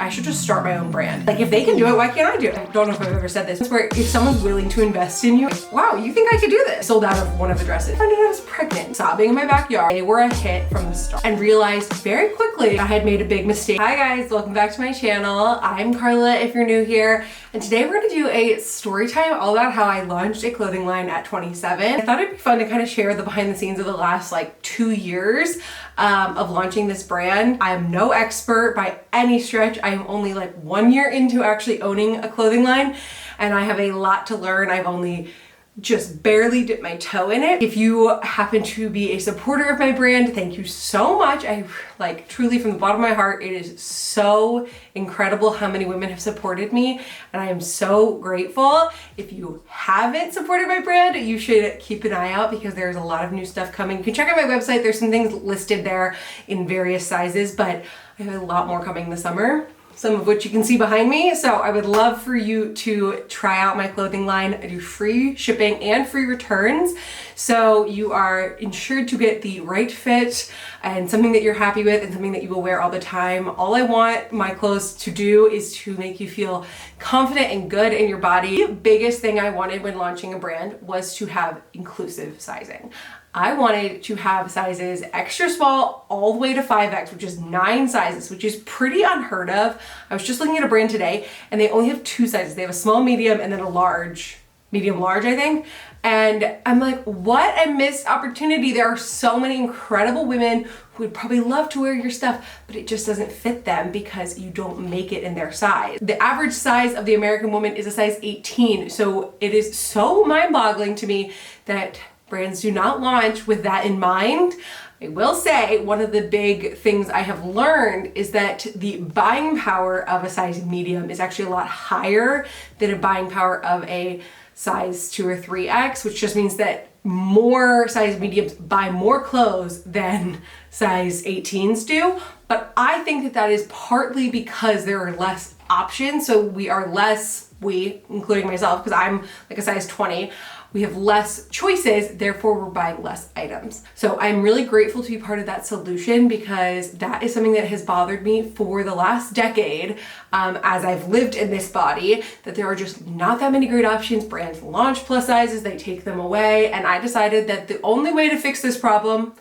I should just start my own brand. Like if they can do it, why can't I do it? I don't know if I've ever said this. It's where if someone's willing to invest in you, wow, you think I could do this? Sold out of one of the dresses. I found out I was pregnant, sobbing in my backyard. They were a hit from the start and realized very quickly I had made a big mistake. Hi guys, welcome back to my channel. I'm Carla if you're new here. And today we're gonna do a story time all about how I launched a clothing line at 27. I thought it'd be fun to kind of share the behind the scenes of the last like 2 years of launching this brand. I'm no expert by any stretch. I am only like 1 year into actually owning a clothing line and I have a lot to learn. I've only just barely dipped my toe in it. If you happen to be a supporter of my brand, thank you so much. I like truly from the bottom of my heart, it is so incredible how many women have supported me and I am so grateful. If you haven't supported my brand, you should keep an eye out because there's a lot of new stuff coming. You can check out my website. There's some things listed there in various sizes, but I have a lot more coming this summer, some of which you can see behind me. So I would love for you to try out my clothing line. I do free shipping and free returns. So you are ensured to get the right fit and something that you're happy with and something that you will wear all the time. All I want my clothes to do is to make you feel confident and good in your body. The biggest thing I wanted when launching a brand was to have inclusive sizing. I wanted to have sizes extra small all the way to 5X, which is 9 sizes, which is pretty unheard of. I was just looking at a brand today and they only have 2 sizes. They have a small, medium, and then a large, medium, large, I think. And I'm like, what a missed opportunity. There are so many incredible women who would probably love to wear your stuff, but it just doesn't fit them because you don't make it in their size. The average size of the American woman is a size 18. So it is so mind-boggling to me that brands do not launch with that in mind. I will say one of the big things I have learned is that the buying power of a size medium is actually a lot higher than a buying power of a size 2 or 3X, which just means that more size mediums buy more clothes than size 18s do. But I think that that is partly because there are less options. So we are less, including myself, because I'm like a size 20, we have less choices, therefore we're buying less items. So I'm really grateful to be part of that solution because that is something that has bothered me for the last decade as I've lived in this body, that there are just not that many great options. Brands launch plus sizes, they take them away, and I decided that the only way to fix this problem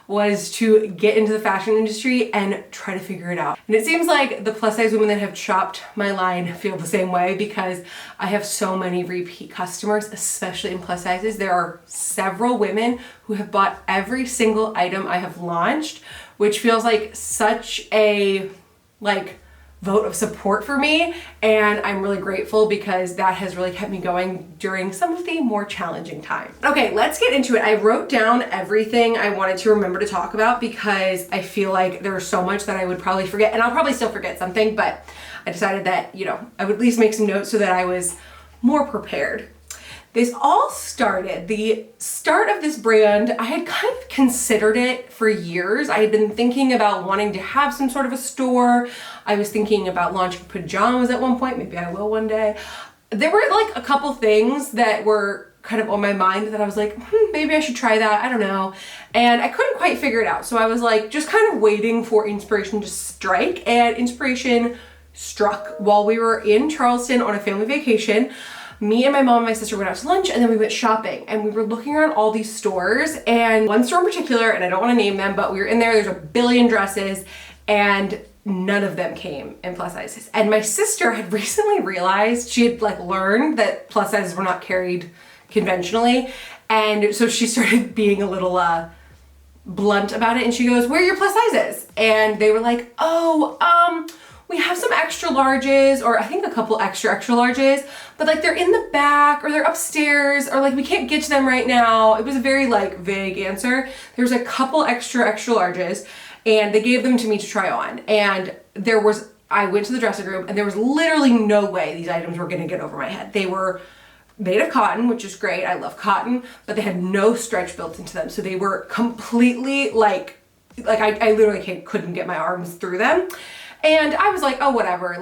was to get into the fashion industry and try to figure it out. And it seems like the plus size women that have shopped my line feel the same way because I have so many repeat customers, especially in plus sizes. There are several women who have bought every single item I have launched, which feels like such a vote of support for me, and I'm really grateful because that has really kept me going during some of the more challenging times. Okay, let's get into it. I wrote down everything I wanted to remember to talk about because I feel like there's so much that I would probably forget, and I'll probably still forget something, but I decided that, I would at least make some notes so that I was more prepared. This all started, the start of this brand, I had kind of considered it for years. I had been thinking about wanting to have some sort of a store. I was thinking about launching pajamas at one point, maybe I will one day. There were like a couple things that were kind of on my mind that I was like, maybe I should try that, I don't know. And I couldn't quite figure it out. So I was like, just kind of waiting for inspiration to strike, and inspiration struck while we were in Charleston on a family vacation. Me and my mom and my sister went out to lunch and then we went shopping and we were looking around all these stores, and one store in particular, and I don't want to name them, but we were in there, there's a billion dresses and none of them came in plus sizes. And my sister had recently realized, she had learned that plus sizes were not carried conventionally. And so she started being a little blunt about it, and she goes, "Where are your plus sizes?" And they were like, we have some extra larges, or I think a couple extra larges, but they're in the back or they're upstairs, or we can't get to them right now. It was a very vague answer. There was a couple extra larges and they gave them to me to try on. And I went to the dressing room and there was literally no way these items were gonna get over my head. They were made of cotton, which is great. I love cotton, but they had no stretch built into them. So they were completely I literally couldn't get my arms through them. And I was like, oh, whatever,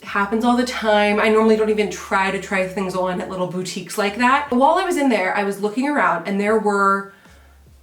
happens all the time. I normally don't even try things on at little boutiques like that. While I was in there, I was looking around and there were,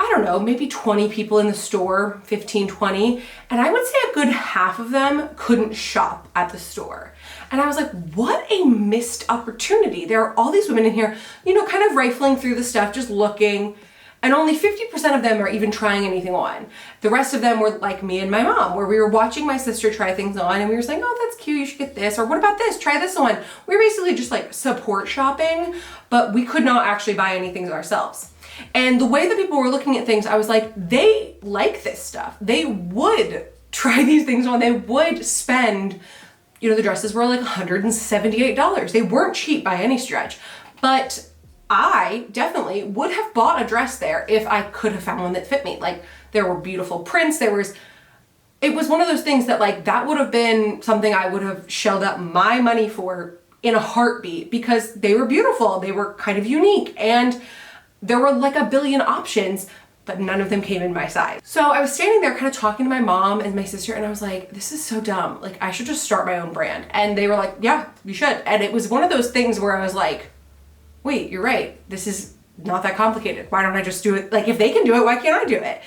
I don't know, maybe 20 people in the store, 15, 20. And I would say a good half of them couldn't shop at the store. And I was like, what a missed opportunity. There are all these women in here, you know, kind of rifling through the stuff, just looking. And only 50% of them are even trying anything on. The rest of them were like me and my mom, where we were watching my sister try things on and we were saying, oh, that's cute, you should get this. Or what about this? Try this on. We were basically just like support shopping, but we could not actually buy anything ourselves. And the way that people were looking at things, I was like, they like this stuff. They would try these things on. They would spend, you know, the dresses were like $178. They weren't cheap by any stretch, but I definitely would have bought a dress there if I could have found one that fit me. Like, there were beautiful prints. It was one of those things that like, that would have been something I would have shelled out my money for in a heartbeat because they were beautiful. They were kind of unique and there were like a billion options, but none of them came in my size. So I was standing there kind of talking to my mom and my sister and I was like, this is so dumb. Like, I should just start my own brand. And they were like, yeah, you should. And it was one of those things where I was like, wait, you're right. This is not that complicated. Why don't I just do it? Like, if they can do it, why can't I do it?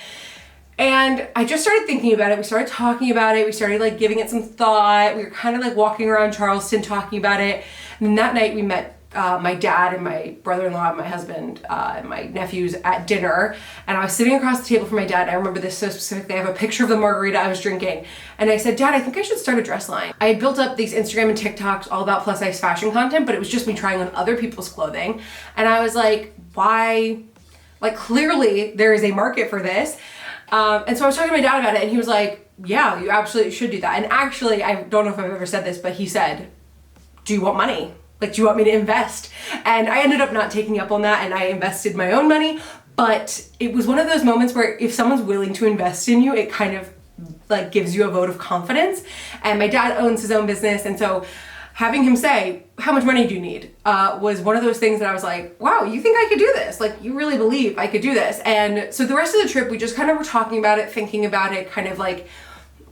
And I just started thinking about it. We started talking about it. We started like giving it some thought. We were kind of like walking around Charleston talking about it. And then that night we met my dad and my brother-in-law and my husband and my nephews at dinner. And I was sitting across the table from my dad. I remember this so specifically. I have a picture of the margarita I was drinking. And I said, Dad, I think I should start a dress line. I had built up these Instagram and TikToks all about plus size fashion content, but it was just me trying on other people's clothing. And I was like, why? Like, clearly there is a market for this. And so I was talking to my dad about it and he was like, yeah, you absolutely should do that. And actually, I don't know if I've ever said this, but he said, do you want money? Like, do you want me to invest? And I ended up not taking up on that and I invested my own money, but it was one of those moments where if someone's willing to invest in you, it kind of like gives you a vote of confidence. And my dad owns his own business. And so having him say, how much money do you need? Was one of those things that I was like, wow, you think I could do this? Like, you really believe I could do this? And so the rest of the trip, we just kind of were talking about it, thinking about it, kind of like,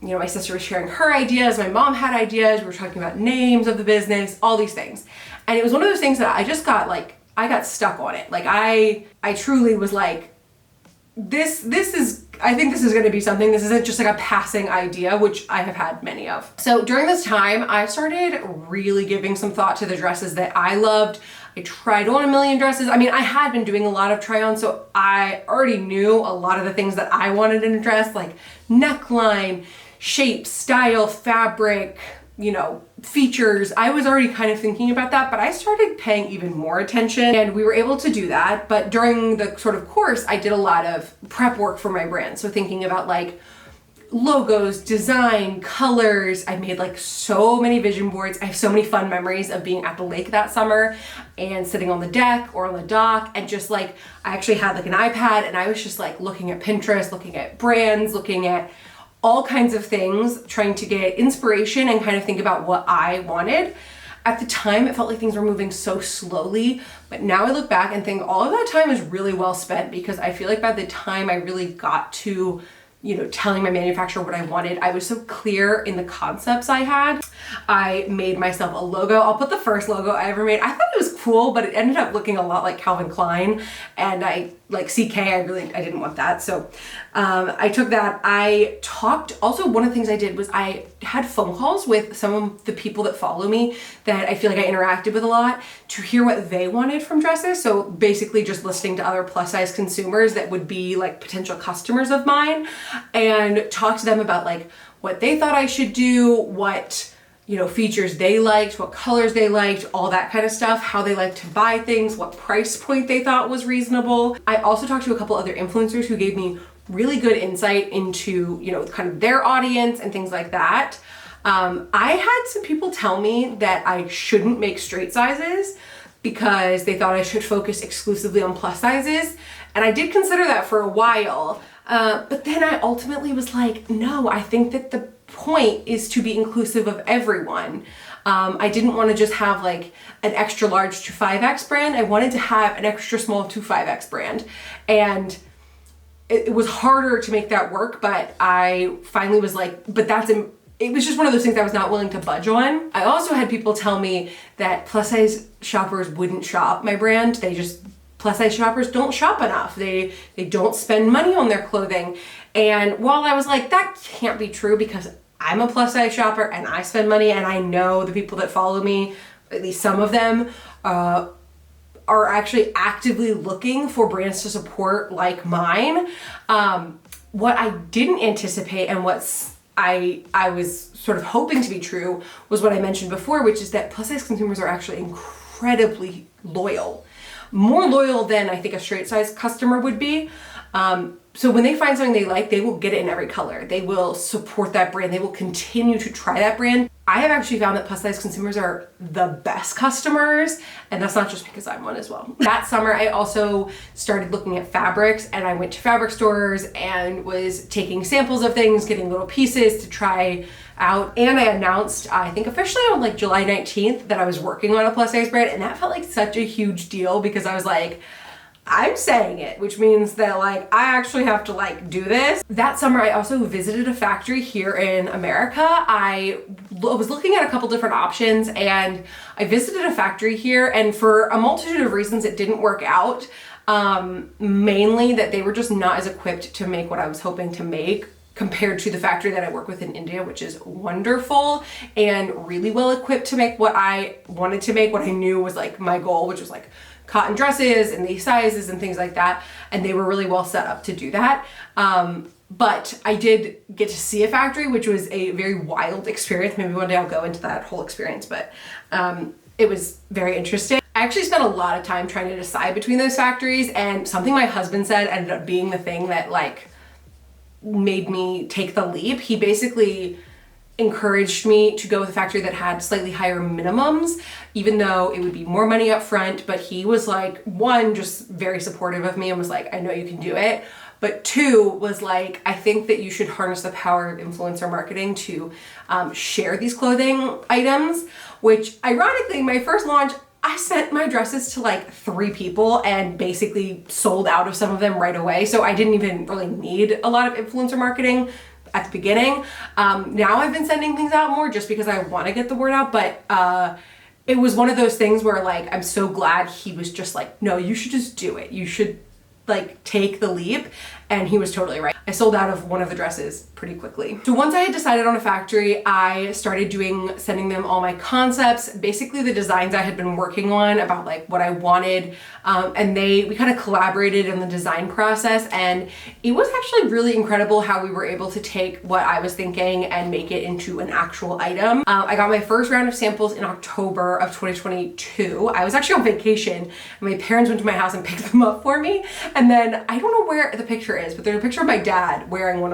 you know, my sister was sharing her ideas, my mom had ideas, we were talking about names of the business, all these things. And it was one of those things that I just got like, I got stuck on it. Like, I truly was like, I think this is gonna be something. This isn't just like a passing idea, which I have had many of. So during this time, I started really giving some thought to the dresses that I loved. I tried on a million dresses. I mean, I had been doing a lot of try on, so I already knew a lot of the things that I wanted in a dress, like neckline, shape, style, fabric, you know, features. I was already kind of thinking about that, but I started paying even more attention and we were able to do that. But during the sort of course, I did a lot of prep work for my brand. So thinking about like logos, design, colors. I made like so many vision boards. I have so many fun memories of being at the lake that summer and sitting on the deck or on the dock and just like, I actually had like an iPad and I was just like looking at Pinterest, looking at brands, looking at all kinds of things, trying to get inspiration and kind of think about what I wanted. At the time, it felt like things were moving so slowly, but now I look back and think all of that time was really well spent because I feel like by the time I really got to, you know, telling my manufacturer what I wanted, I was so clear in the concepts I had. I made myself a logo. I'll put the first logo I ever made. I thought it was cool, but it ended up looking a lot like Calvin Klein and I like CK. I didn't want that. So I took that. I talked, also one of the things I did was I had phone calls with some of the people that follow me that I feel like I interacted with a lot to hear what they wanted from dresses. So basically just listening to other plus size consumers that would be like potential customers of mine and talk to them about like what they thought I should do, what, you know, features they liked, what colors they liked, all that kind of stuff, how they like to buy things, what price point they thought was reasonable. I also talked to a couple other influencers who gave me really good insight into, you know, kind of their audience and things like that. I had some people tell me that I shouldn't make straight sizes because they thought I should focus exclusively on plus sizes. And I did consider that for a while. But then I ultimately was like, no, I think that the point is to be inclusive of everyone. I didn't want to just have like an extra large to 5X brand. I wanted to have an extra small to 5X brand. And it was harder to make that work, but I finally was like, but it was just one of those things I was not willing to budge on. I also had people tell me that plus size shoppers wouldn't shop my brand. They just plus size shoppers don't shop enough. They don't spend money on their clothing. And while I was like, that can't be true because I'm a plus size shopper and I spend money, and I know the people that follow me, at least some of them, are actually actively looking for brands to support like mine. What I didn't anticipate and I was sort of hoping to be true was what I mentioned before, which is that plus size consumers are actually incredibly loyal. More loyal than I think a straight size customer would be. So when they find something they like, they will get it in every color. They will support that brand. They will continue to try that brand. I have actually found that plus size consumers are the best customers, and that's not just because I'm one as well. That summer, I also started looking at fabrics, and I went to fabric stores and was taking samples of things, getting little pieces to try out. And I announced, I think officially on like July 19th, that I was working on a plus size brand, and that felt like such a huge deal because I was like, I'm saying it, which means that like I actually have to like do this. That summer I also visited a factory here in America. I was looking at a couple different options, and I visited a factory here, and for a multitude of reasons it didn't work out. Mainly that they were just not as equipped to make what I was hoping to make compared to the factory that I work with in India, which is wonderful and really well equipped to make what I wanted to make, what I knew was like my goal, which was like cotton dresses and these sizes and things like that. And they were really well set up to do that. But I did get to see a factory, which was a very wild experience. Maybe one day I'll go into that whole experience, but it was very interesting. I actually spent a lot of time trying to decide between those factories, and something my husband said ended up being the thing that like made me take the leap. He basically encouraged me to go with a factory that had slightly higher minimums, even though it would be more money up front. But he was like, one, just very supportive of me and was like, I know you can do it. But two, was like, I think that you should harness the power of influencer marketing to share these clothing items, which ironically, my first launch, I sent my dresses to like 3 people and basically sold out of some of them right away. So I didn't even really need a lot of influencer marketing at the beginning. Now I've been sending things out more just because I want to get the word out, but it was one of those things where like, I'm so glad he was just like, no, you should just do it. You should like take the leap. And he was totally right. I sold out of one of the dresses pretty quickly. So once I had decided on a factory, I started sending them all my concepts, basically the designs I had been working on about like what I wanted. And we kind of collaborated in the design process, and it was actually really incredible how we were able to take what I was thinking and make it into an actual item. I got my first round of samples in October of 2022. I was actually on vacation, and my parents went to my house and picked them up for me. And then I don't know where the picture is, but there's a picture of my dad wearing one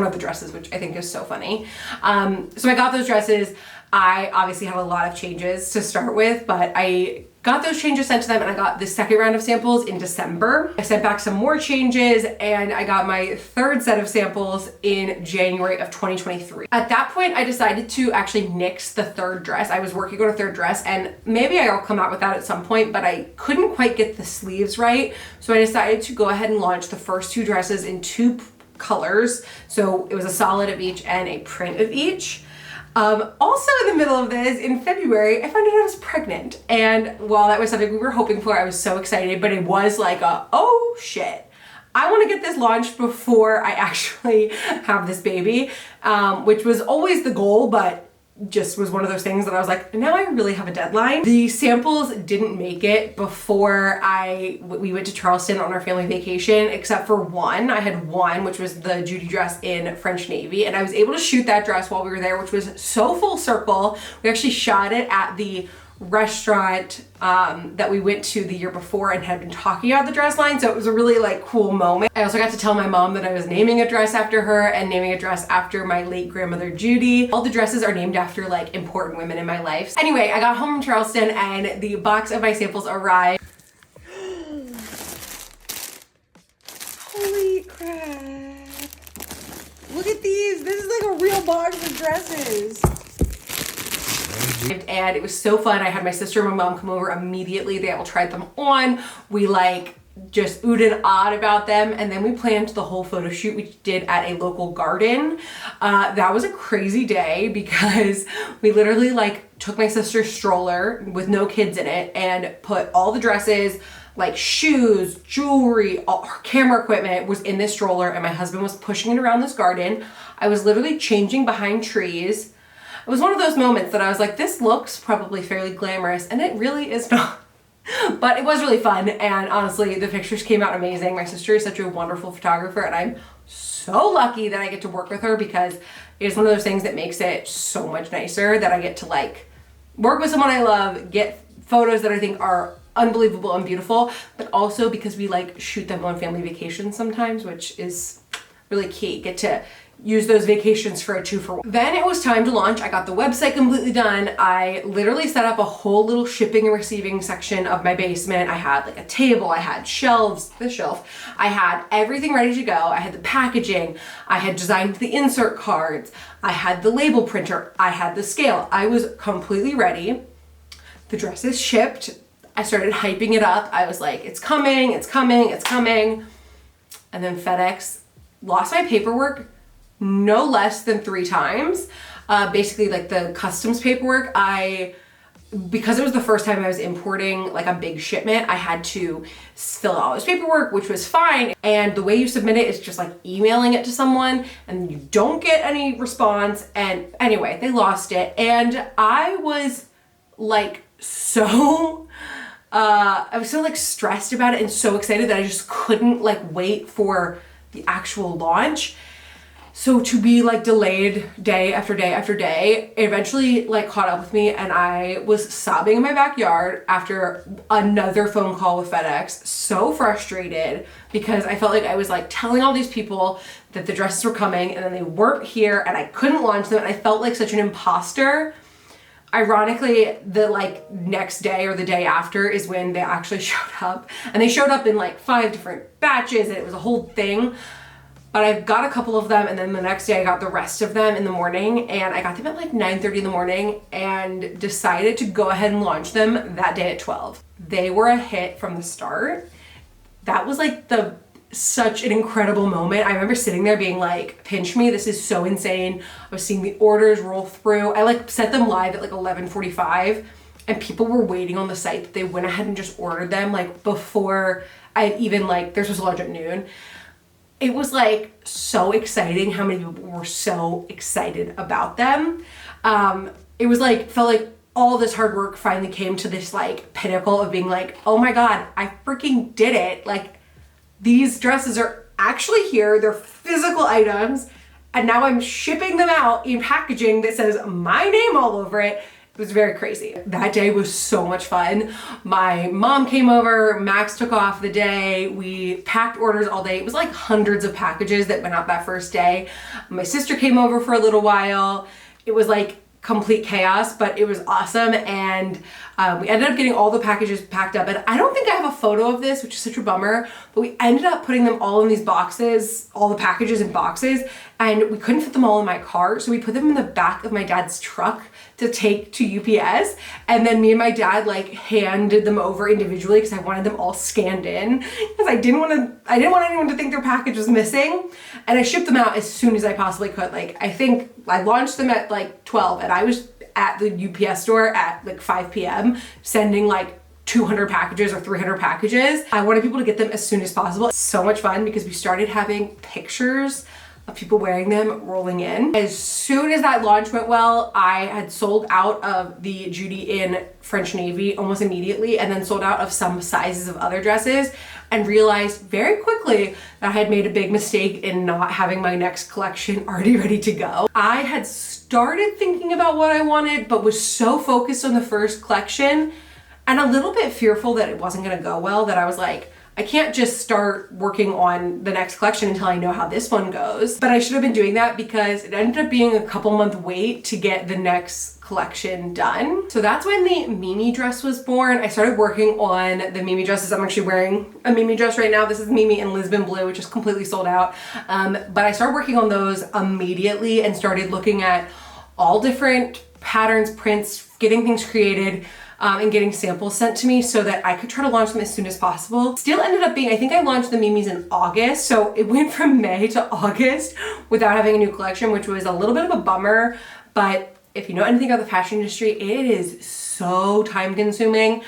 of the dresses, which I think is so funny. So I got those dresses. I obviously have a lot of changes to start with, but I got those changes sent to them, and I got the second round of samples in December. I sent back some more changes, and I got my third set of samples in January of 2023. At that point, I decided to actually nix the third dress. I was working on a third dress, and maybe I'll come out with that at some point, but I couldn't quite get the sleeves right. So I decided to go ahead and launch the first 2 dresses in 2 colors. So it was a solid of each and a print of each. Also in the middle of this, in February, I found out I was pregnant. And while that was something we were hoping for, I was so excited, but it was like oh shit. I want to get this launched before I actually have this baby, which was always the goal, but just was one of those things that I was like, now I really have a deadline. The samples didn't make it before we went to Charleston on our family vacation, except for one. I had one, which was the Judy dress in French Navy, and I was able to shoot that dress while we were there, which was so full circle. We actually shot it at the restaurant that we went to the year before and had been talking about the dress line, so it was a really like cool moment. I also got to tell my mom that I was naming a dress after her and naming a dress after my late grandmother Judy. All the dresses are named after like important women in my life. Anyway, I got home from Charleston and the box of my samples arrived. Holy crap. Look at these. This is like a real box of dresses. And it was so fun. I had my sister and my mom come over immediately. They all tried them on. We like just oohed and awed about them. And then we planned the whole photo shoot we did at a local garden. That was a crazy day because we literally like took my sister's stroller with no kids in it and put all the dresses, like shoes, jewelry, all her camera equipment was in this stroller, and my husband was pushing it around this garden. I was literally changing behind trees. It was one of those moments that I was like, this looks probably fairly glamorous, and it really is not. But it was really fun, and honestly, the pictures came out amazing. My sister is such a wonderful photographer, and I'm so lucky that I get to work with her, because it is one of those things that makes it so much nicer that I get to like work with someone I love, get photos that I think are unbelievable and beautiful, but also because we like shoot them on family vacations sometimes, which is really key. Get to use those vacations for a 2-for-1. Then it was time to launch. I got the website completely done. I literally set up a whole little shipping and receiving section of my basement. I had like a table, I had shelves, this shelf. I had everything ready to go. I had the packaging. I had designed the insert cards. I had the label printer. I had the scale. I was completely ready. The dresses shipped. I started hyping it up. I was like, it's coming, it's coming, it's coming. And then FedEx lost my paperwork no less than 3 times. Basically like the customs paperwork, because it was the first time I was importing like a big shipment, I had to fill out all this paperwork, which was fine. And the way you submit it is just like emailing it to someone, and you don't get any response. And anyway, they lost it. And I was like I was so like stressed about it and so excited that I just couldn't like wait for the actual launch. So to be like delayed day after day after day, it eventually like caught up with me, and I was sobbing in my backyard after another phone call with FedEx, so frustrated because I felt like I was like telling all these people that the dresses were coming and then they weren't here and I couldn't launch them, and I felt like such an imposter. Ironically, the like next day or the day after is when they actually showed up, and they showed up in like 5 different batches, and it was a whole thing. But I got a couple of them, and then the next day I got the rest of them in the morning, and I got them at like 9:30 in the morning and decided to go ahead and launch them that day at 12. They were a hit from the start. That was like such an incredible moment. I remember sitting there being like, pinch me, this is so insane. I was seeing the orders roll through. I like set them live at like 11:45, and people were waiting on the site that they went ahead and just ordered them like before I had even like, theirs was launch at noon. It was like so exciting how many people were so excited about them. It was like, felt like all this hard work finally came to this like pinnacle of being like, oh my God, I freaking did it. Like, these dresses are actually here. They're physical items. And now I'm shipping them out in packaging that says my name all over it. It was very crazy. That day was so much fun. My mom came over, Max took off the day. We packed orders all day. It was like hundreds of packages that went out that first day. My sister came over for a little while. It was like complete chaos, but it was awesome. And we ended up getting all the packages packed up. And I don't think I have a photo of this, which is such a bummer, but we ended up putting them all in these boxes, all the packages in boxes, and we couldn't fit them all in my car. So we put them in the back of my dad's truck to take to UPS. And then me and my dad like handed them over individually because I wanted them all scanned in, because I didn't want anyone to think their package was missing. And I shipped them out as soon as I possibly could. Like, I think I launched them at like 12, and I was at the UPS store at like 5 p.m. sending like 200 packages or 300 packages. I wanted people to get them as soon as possible. It's so much fun because we started having pictures of people wearing them rolling in. As soon as that launch went well, I had sold out of the Judy in French Navy almost immediately, and then sold out of some sizes of other dresses, and realized very quickly that I had made a big mistake in not having my next collection already ready to go. I had started thinking about what I wanted, but was so focused on the first collection and a little bit fearful that it wasn't gonna go well that I was like, I can't just start working on the next collection until I know how this one goes. But I should have been doing that because it ended up being a couple-month wait to get the next collection done. So that's when the Mimi dress was born. I started working on the Mimi dresses. I'm actually wearing a Mimi dress right now. This is Mimi in Lisbon Blue, which is completely sold out. But I started working on those immediately and started looking at all different patterns, prints, getting things created, and getting samples sent to me so that I could try to launch them as soon as possible. Still ended up being, I think I launched the Mimis in August, so it went from May to August without having a new collection, which was a little bit of a bummer. But if you know anything about the fashion industry, it is so time consuming.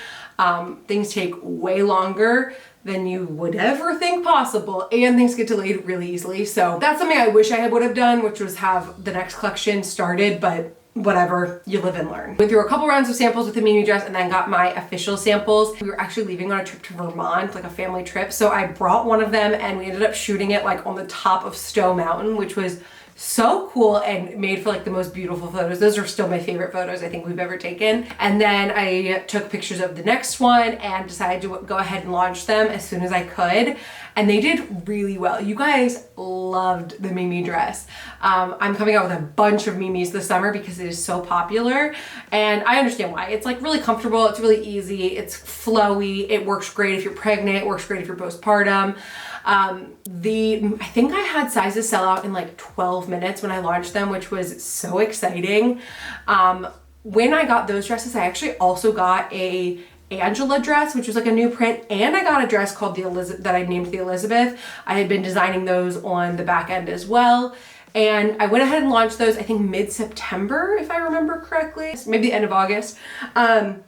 Things take way longer than you would ever think possible, and things get delayed really easily. So that's something I wish I would have done, which was have the next collection started, but whatever, you live and learn. Went through a couple rounds of samples with the Mimi dress and then got my official samples. We were actually leaving on a trip to Vermont, like a family trip. So I brought one of them and we ended up shooting it like on the top of Stowe Mountain, which was so cool and made for like the most beautiful photos. Those are still my favorite photos I think we've ever taken. And then I took pictures of the next one and decided to go ahead and launch them as soon as I could. And they did really well. You guys loved the Mimi dress. I'm coming out with a bunch of Mimis this summer because it is so popular. And I understand why. It's like really comfortable. It's really easy. It's flowy. It works great if you're pregnant. It works great if you're postpartum. I think I had sizes sell out in like 12 minutes when I launched them, which was so exciting. When I got those dresses, I actually also got a Angela dress, which was like a new print, and I got a dress called the Elizabeth that I named the Elizabeth. I had been designing those on the back end as well. And I went ahead and launched those, I think mid-September, if I remember correctly, maybe the end of August. And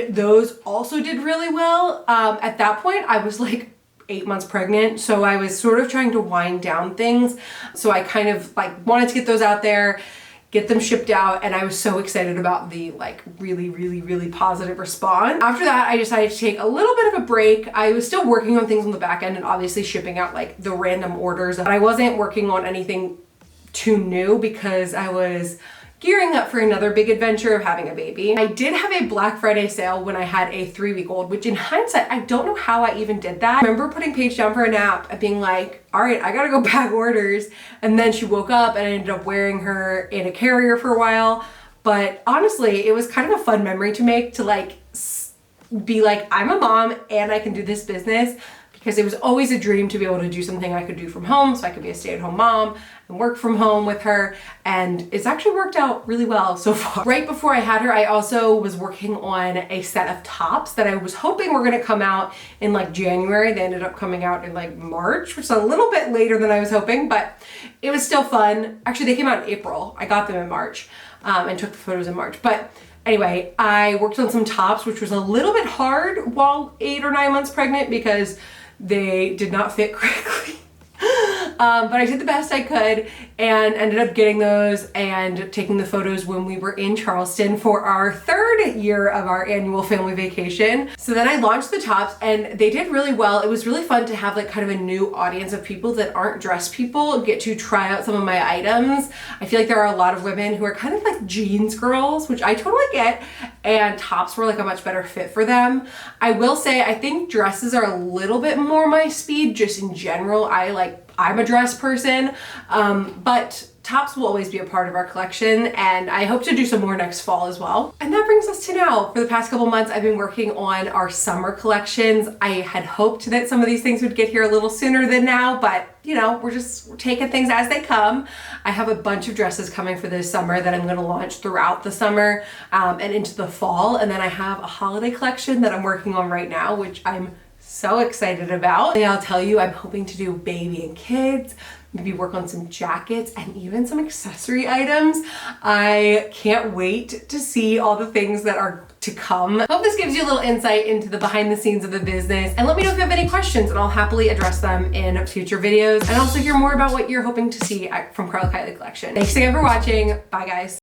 those also did really well. At that point, I was like 8 months pregnant, so I was sort of trying to wind down things. So I kind of like wanted to get those out there, get them shipped out, and I was so excited about the like really positive response. After that, I decided to take a little bit of a break. I was still working on things on the back end and obviously shipping out like the random orders, but I wasn't working on anything too new because I was gearing up for another big adventure of having a baby. I did have a Black Friday sale when I had a 3-week-old, which in hindsight, I don't know how I even did that. I remember putting Paige down for a nap and being like, all right, I gotta go bag orders. And then she woke up and I ended up wearing her in a carrier for a while. But honestly, it was kind of a fun memory to make, to like be like, I'm a mom and I can do this business, because it was always a dream to be able to do something I could do from home, so I could be a stay-at-home mom and work from home with her, and it's actually worked out really well so far. Right before I had her, I also was working on a set of tops that I was hoping were gonna come out in like January. They ended up coming out in like March, which is a little bit later than I was hoping, but it was still fun. Actually, they came out in April. I got them in March and took the photos in March. But anyway, I worked on some tops, which was a little bit hard while 8 or 9 months pregnant because they did not fit correctly. But I did the best I could and ended up getting those and taking the photos when we were in Charleston for our 3rd year of our annual family vacation. So then I launched the tops and they did really well. It was really fun to have like kind of a new audience of people that aren't dress people get to try out some of my items. I feel like there are a lot of women who are kind of like jeans girls, which I totally get, and tops were like a much better fit for them. I will say, I think dresses are a little bit more my speed just in general. I'm a dress person, but tops will always be a part of our collection, and I hope to do some more next fall as well. And that brings us to now. For the past couple months, I've been working on our summer collections. I had hoped that some of these things would get here a little sooner than now, but you know, we're taking things as they come. I have a bunch of dresses coming for this summer that I'm gonna launch throughout the summer and into the fall. And then I have a holiday collection that I'm working on right now, which I'm so excited about. And I'll tell you, I'm hoping to do baby and kids, maybe work on some jackets and even some accessory items. I can't wait to see all the things that are to come. I hope this gives you a little insight into the behind the scenes of the business, and let me know if you have any questions and I'll happily address them in future videos, and also hear more about what you're hoping to see from Carla Kiley Collection. Thanks again for watching. Bye guys.